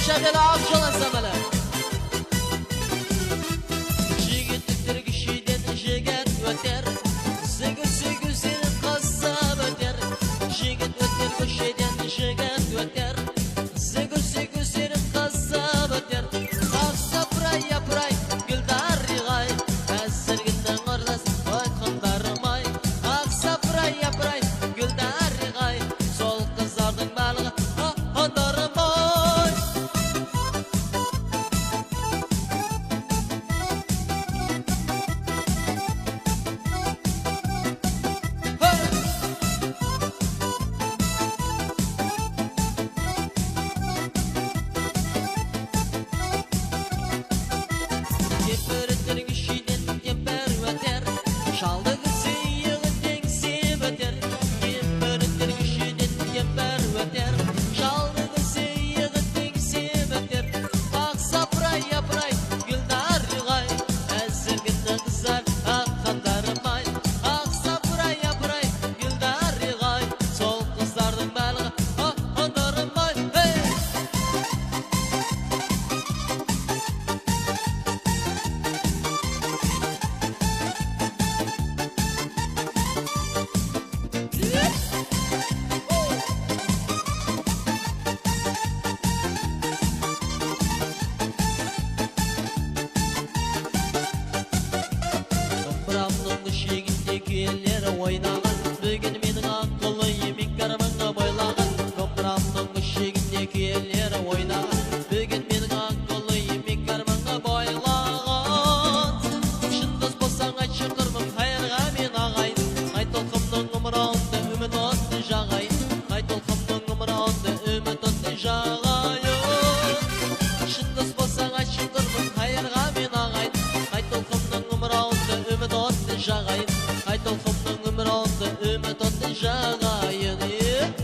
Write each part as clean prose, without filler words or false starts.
شغل عطشان الزملاء جيت ترقشي دن جيت وتر سيقو سيقو سير قصاب وتر جيت وترقشي دن جيت وتر سيقو سيقو سير قصاب وتر أقصى براي براي قل داري غاي أسر قلنا غرس واي خندار ماي أقصى براي براي قل داري غاي sol kızardın balga ondarım boy Keperetler kişiden keper öter Şaldı kızı yığıdın sibeter Keperetler kişiden keper öter Şaldı kızı yığıdın sibeter Aksa pray yapray güldar gay Ezir gitti kızar akkandarmay Aksa pray yapray güldar gay Sol kızlardın balga ondarmay hey Toprağımның düşегінде күйелері ойнаған Бүгін менің ақылы емек карманға бойлаған Toprağымның düşегінде күйелері ойнаған Бүгін менің ақылы емек карманға бойлаған Шын дос болсаң айтшы қырмын қайырға мен ағайын Қай толқымның ұмырауында үміт отты жағайын Қай толқымның ұмырауында үміт отты жағайын Шын дос болсаң айтшы қырмын қайырға мен ағайын Қай толқымның ұмырауында үміт отты жағайын Қай толқымның ұмырауында үміт отты жағайын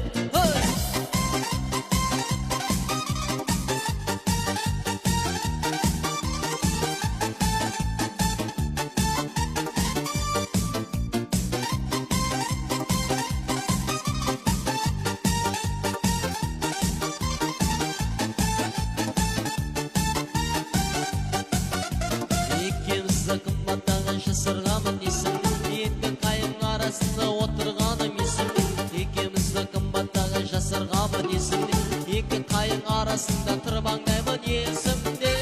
Екеумізді қымбаттаған жасырғамын дейсің Екі қайың арасында отырғаным есімде Екеумізді қымбаттаған жасырғамын дейсің Екі қайың арасында тырбаңдаймын есімде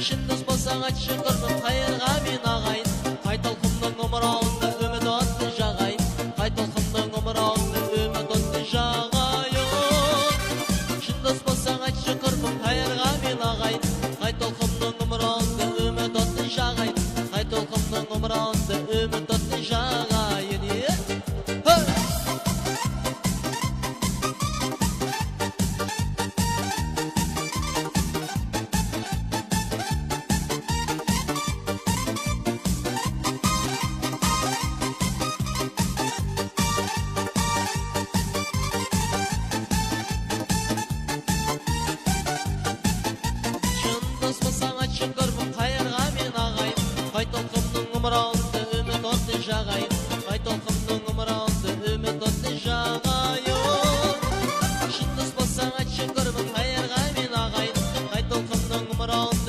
Шын дос болсаң айтшы қырмын қайырға мен ағайын Қай толқымның ұмырауында үміт отты жағайын Қай толқымның ұмырауында үміт отты жағайын Шын дос болсаң айтшы қырмын қайырға мен ағайын Қай толқымның ұмырауында үміт отты жағайын Қай толқымның ұмырауында үміт отты жағайын Шын дос болсаң айтшы көрмін қайырға мен ағайын Қай толқымның ұмырауында үміт отты жағайын Қай толқымның ұмырауында үміт отты жағайын Шын дос болсаң айтшы көрмін қайырға мен ағайын Қай толқымның ұмырауында